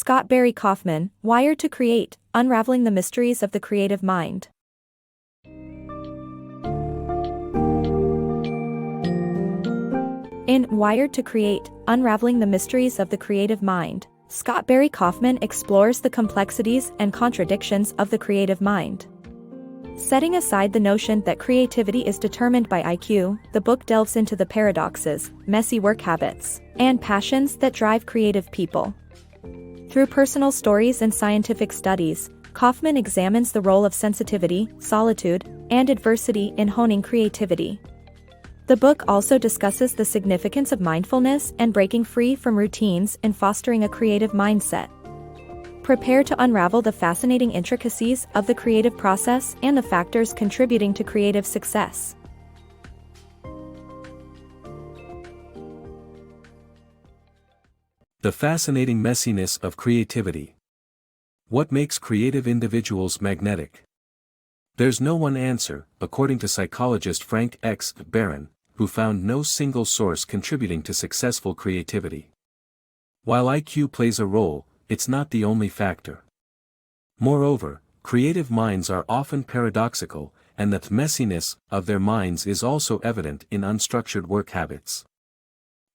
Scott Barry Kaufman, Wired to Create, Unraveling the Mysteries of the Creative Mind. In Wired to Create, Unraveling the Mysteries of the Creative Mind, Scott Barry Kaufman explores the complexities and contradictions of the creative mind. Setting aside the notion that creativity is determined by IQ, the book delves into the paradoxes, messy work habits, and passions that drive creative people. Through personal stories and scientific studies, Kaufman examines the role of sensitivity, solitude, and adversity in honing creativity. The book also discusses the significance of mindfulness and breaking free from routines in fostering a creative mindset. Prepare to unravel the fascinating intricacies of the creative process and the factors contributing to creative success. The fascinating messiness of creativity. What makes creative individuals magnetic? There's no one answer, according to psychologist Frank X. Barron, who found no single source contributing to successful creativity. While IQ plays a role, it's not the only factor. Moreover, creative minds are often paradoxical, and the messiness of their minds is also evident in unstructured work habits.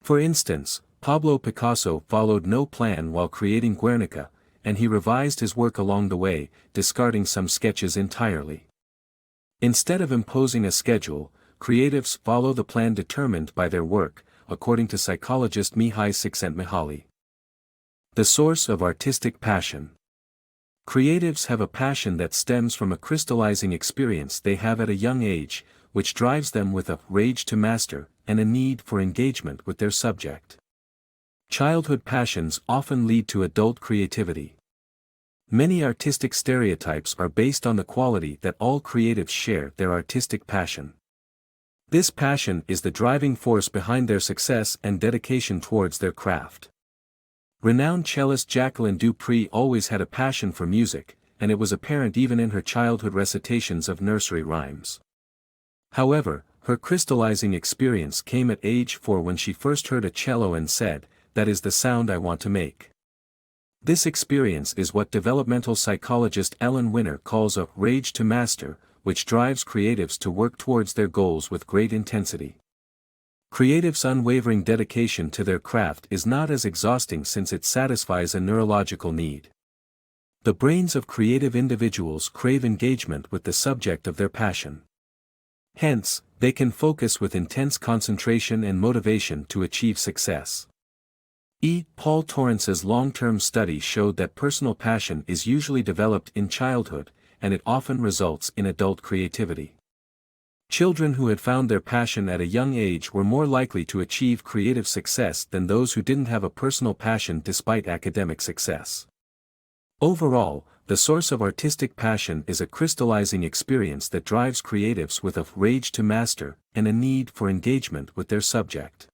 For instance, Pablo Picasso followed no plan while creating Guernica, and he revised his work along the way, discarding some sketches entirely. Instead of imposing a schedule, creatives follow the plan determined by their work, according to psychologist Mihai Csikszentmihalyi. The source of artistic passion. Creatives have a passion that stems from a crystallizing experience they have at a young age, which drives them with a rage to master and a need for engagement with their subject. Childhood passions often lead to adult creativity. Many artistic stereotypes are based on the quality that all creatives share their artistic passion. This passion is the driving force behind their success and dedication towards their craft. Renowned cellist Jacqueline du Pré always had a passion for music, and it was apparent even in her childhood recitations of nursery rhymes. However, her crystallizing experience came at age 4 when she first heard a cello and said, "That is the sound I want to make." This experience is what developmental psychologist Ellen Winner calls a rage to master, which drives creatives to work towards their goals with great intensity. Creatives' unwavering dedication to their craft is not as exhausting since it satisfies a neurological need. The brains of creative individuals crave engagement with the subject of their passion. Hence, they can focus with intense concentration and motivation to achieve success. Paul Torrance's long-term study showed that personal passion is usually developed in childhood, and it often results in adult creativity. Children who had found their passion at a young age were more likely to achieve creative success than those who didn't have a personal passion despite academic success. Overall, the source of artistic passion is a crystallizing experience that drives creatives with a rage to master and a need for engagement with their subject.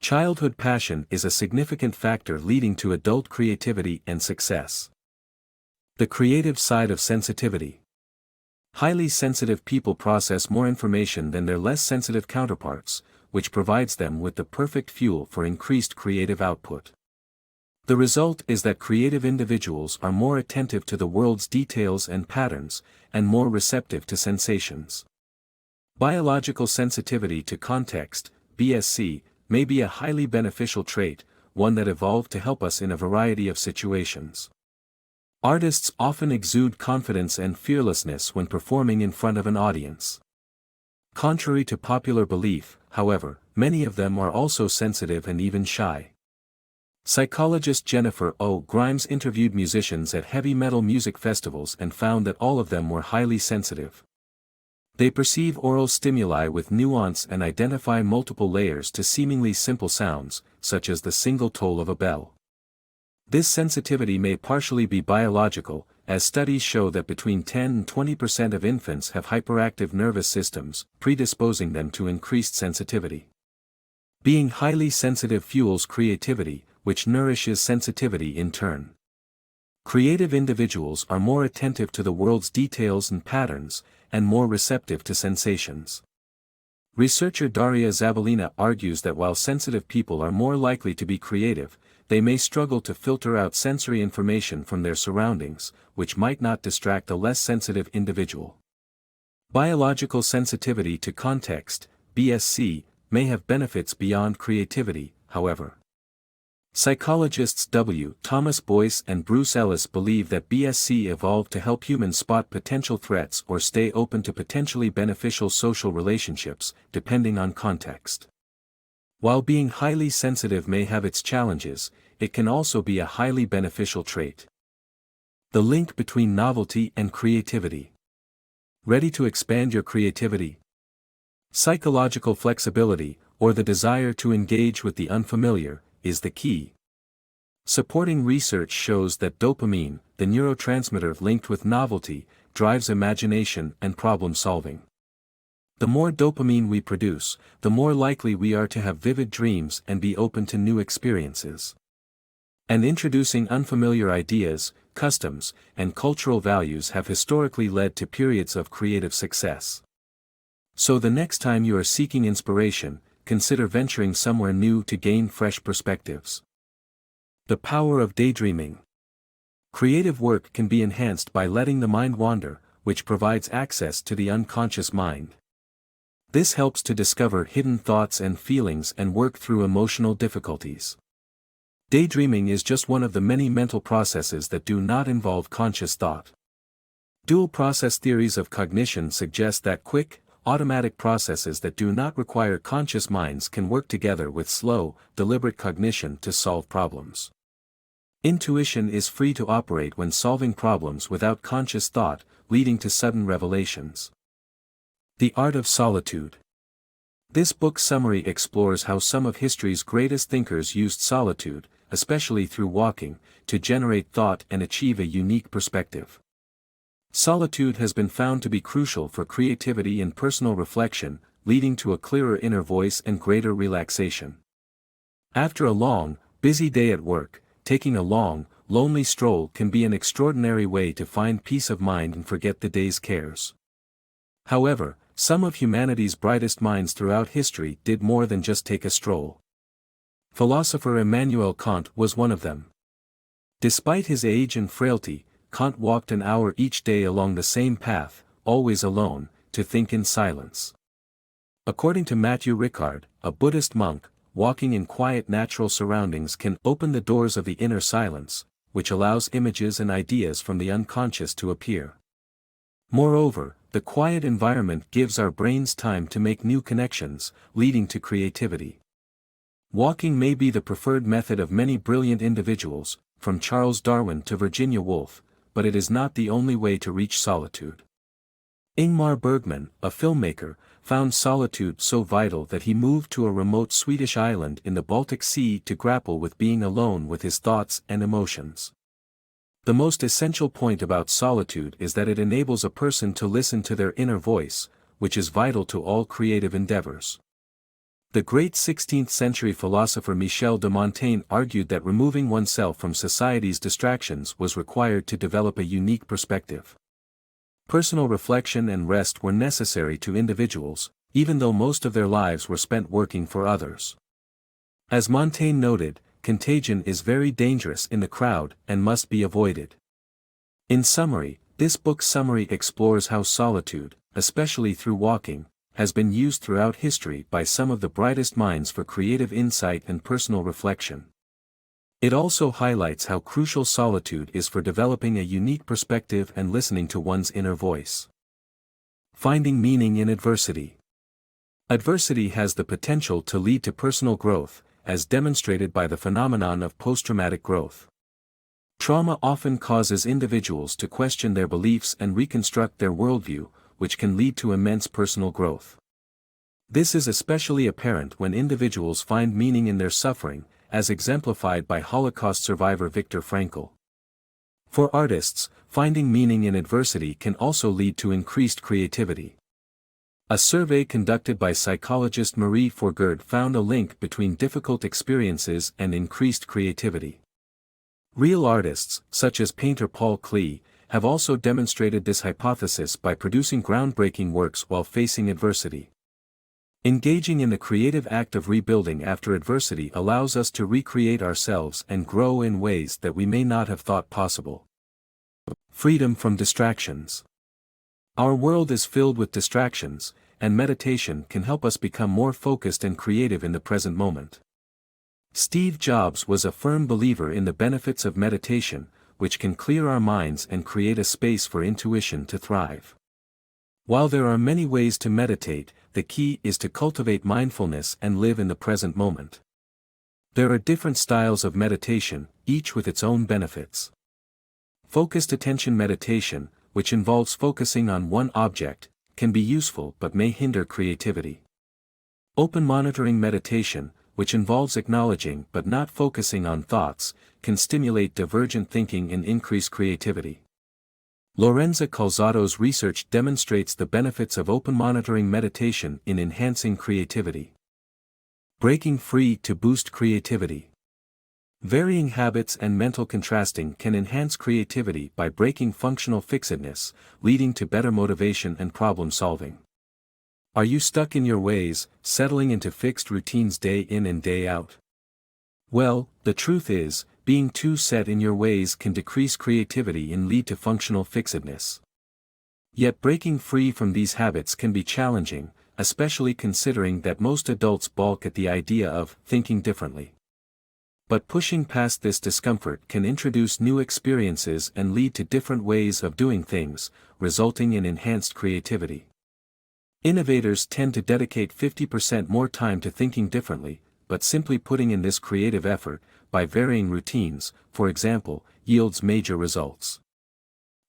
Childhood passion is a significant factor leading to adult creativity and success. The creative side of sensitivity. Highly sensitive people process more information than their less sensitive counterparts, which provides them with the perfect fuel for increased creative output. The result is that creative individuals are more attentive to the world's details and patterns, and more receptive to sensations. Biological sensitivity to context, BSC, may be a highly beneficial trait, one that evolved to help us in a variety of situations. Artists often exude confidence and fearlessness when performing in front of an audience. Contrary to popular belief, however, many of them are also sensitive and even shy. Psychologist Jennifer O. Grimes interviewed musicians at heavy metal music festivals and found that all of them were highly sensitive. They perceive aural stimuli with nuance and identify multiple layers to seemingly simple sounds, such as the single toll of a bell. This sensitivity may partially be biological, as studies show that between 10 and 20% of infants have hyperactive nervous systems, predisposing them to increased sensitivity. Being highly sensitive fuels creativity, which nourishes sensitivity in turn. Creative individuals are more attentive to the world's details and patterns, and more receptive to sensations. Researcher Daria Zabalina argues that while sensitive people are more likely to be creative, they may struggle to filter out sensory information from their surroundings, which might not distract a less sensitive individual. Biological sensitivity to context, BSC, may have benefits beyond creativity, however. Psychologists W. Thomas Boyce and Bruce Ellis believe that BSC evolved to help humans spot potential threats or stay open to potentially beneficial social relationships, depending on context. While being highly sensitive may have its challenges, it can also be a highly beneficial trait. The link between novelty and creativity. Ready to expand your creativity? Psychological flexibility, or the desire to engage with the unfamiliar, is the key. Supporting research shows that dopamine, the neurotransmitter linked with novelty, drives imagination and problem solving. The more dopamine we produce, the more likely we are to have vivid dreams and be open to new experiences. And introducing unfamiliar ideas, customs, and cultural values have historically led to periods of creative success. So the next time you are seeking inspiration, consider venturing somewhere new to gain fresh perspectives. The power of daydreaming. Creative work can be enhanced by letting the mind wander, which provides access to the unconscious mind. This helps to discover hidden thoughts and feelings and work through emotional difficulties. Daydreaming is just one of the many mental processes that do not involve conscious thought. Dual process theories of cognition suggest that quick, automatic processes that do not require conscious minds can work together with slow, deliberate cognition to solve problems. Intuition is free to operate when solving problems without conscious thought, leading to sudden revelations. The Art of Solitude. This book summary explores how some of history's greatest thinkers used solitude, especially through walking, to generate thought and achieve a unique perspective. Solitude has been found to be crucial for creativity and personal reflection, leading to a clearer inner voice and greater relaxation. After a long, busy day at work, taking a long, lonely stroll can be an extraordinary way to find peace of mind and forget the day's cares. However, some of humanity's brightest minds throughout history did more than just take a stroll. Philosopher Immanuel Kant was one of them. Despite his age and frailty, Kant walked an hour each day along the same path, always alone, to think in silence. According to Matthew Ricard, a Buddhist monk, walking in quiet natural surroundings can open the doors of the inner silence, which allows images and ideas from the unconscious to appear. Moreover, the quiet environment gives our brains time to make new connections, leading to creativity. Walking may be the preferred method of many brilliant individuals, from Charles Darwin to Virginia Woolf, but it is not the only way to reach solitude. Ingmar Bergman, a filmmaker, found solitude so vital that he moved to a remote Swedish island in the Baltic Sea to grapple with being alone with his thoughts and emotions. The most essential point about solitude is that it enables a person to listen to their inner voice, which is vital to all creative endeavors. The great 16th-century philosopher Michel de Montaigne argued that removing oneself from society's distractions was required to develop a unique perspective. Personal reflection and rest were necessary to individuals, even though most of their lives were spent working for others. As Montaigne noted, contagion is very dangerous in the crowd and must be avoided. In summary, this book's summary explores how solitude, especially through walking, has been used throughout history by some of the brightest minds for creative insight and personal reflection. It also highlights how crucial solitude is for developing a unique perspective and listening to one's inner voice. Finding meaning in adversity. Adversity has the potential to lead to personal growth, as demonstrated by the phenomenon of post-traumatic growth. Trauma often causes individuals to question their beliefs and reconstruct their worldview, which can lead to immense personal growth. This is especially apparent when individuals find meaning in their suffering, as exemplified by Holocaust survivor Viktor Frankl. For artists, finding meaning in adversity can also lead to increased creativity. A survey conducted by psychologist Marie Forgard found a link between difficult experiences and increased creativity. Real artists, such as painter Paul Klee, have also demonstrated this hypothesis by producing groundbreaking works while facing adversity. Engaging in the creative act of rebuilding after adversity allows us to recreate ourselves and grow in ways that we may not have thought possible. Freedom from distractions. Our world is filled with distractions, and meditation can help us become more focused and creative in the present moment. Steve Jobs was a firm believer in the benefits of meditation, which can clear our minds and create a space for intuition to thrive. While there are many ways to meditate, the key is to cultivate mindfulness and live in the present moment. There are different styles of meditation, each with its own benefits. Focused attention meditation, which involves focusing on one object, can be useful but may hinder creativity. Open monitoring meditation, which involves acknowledging but not focusing on thoughts, can stimulate divergent thinking and increase creativity. Lorenza Calzado's research demonstrates the benefits of open monitoring meditation in enhancing creativity. Breaking free to boost creativity. Varying habits and mental contrasting can enhance creativity by breaking functional fixedness, leading to better motivation and problem solving. Are you stuck in your ways, settling into fixed routines day in and day out? Well, the truth is, being too set in your ways can decrease creativity and lead to functional fixedness. Yet breaking free from these habits can be challenging, especially considering that most adults balk at the idea of thinking differently. But pushing past this discomfort can introduce new experiences and lead to different ways of doing things, resulting in enhanced creativity. Innovators tend to dedicate 50% more time to thinking differently, but simply putting in this creative effort, by varying routines, for example, yields major results.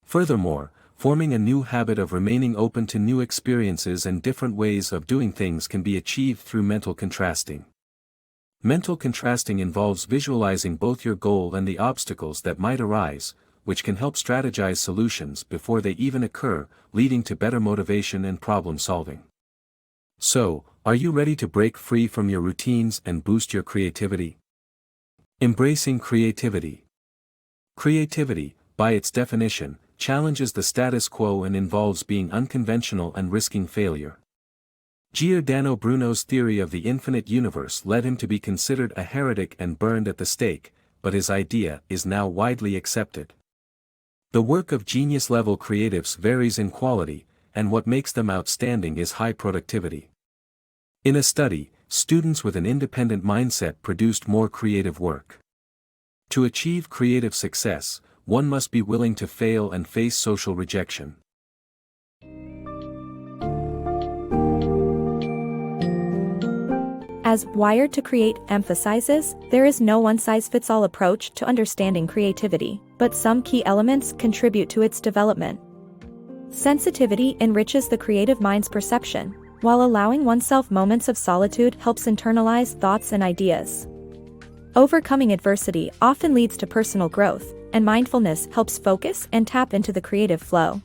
Furthermore, forming a new habit of remaining open to new experiences and different ways of doing things can be achieved through mental contrasting. Mental contrasting involves visualizing both your goal and the obstacles that might arise, which can help strategize solutions before they even occur, leading to better motivation and problem solving. So, are you ready to break free from your routines and boost your creativity? Embracing creativity. Creativity, by its definition, challenges the status quo and involves being unconventional and risking failure. Giordano Bruno's theory of the infinite universe led him to be considered a heretic and burned at the stake, but his idea is now widely accepted. The work of genius-level creatives varies in quality, and what makes them outstanding is high productivity. In a study, students with an independent mindset produced more creative work. To achieve creative success, one must be willing to fail and face social rejection. As Wired to Create emphasizes, there is no one-size-fits-all approach to understanding creativity, but some key elements contribute to its development. Sensitivity enriches the creative mind's perception, while allowing oneself moments of solitude helps internalize thoughts and ideas. Overcoming adversity often leads to personal growth, and mindfulness helps focus and tap into the creative flow.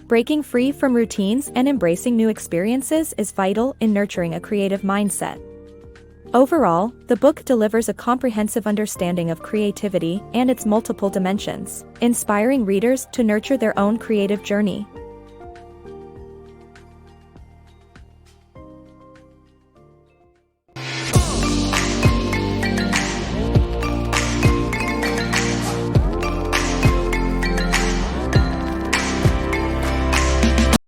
Breaking free from routines and embracing new experiences is vital in nurturing a creative mindset. Overall, the book delivers a comprehensive understanding of creativity and its multiple dimensions, inspiring readers to nurture their own creative journey.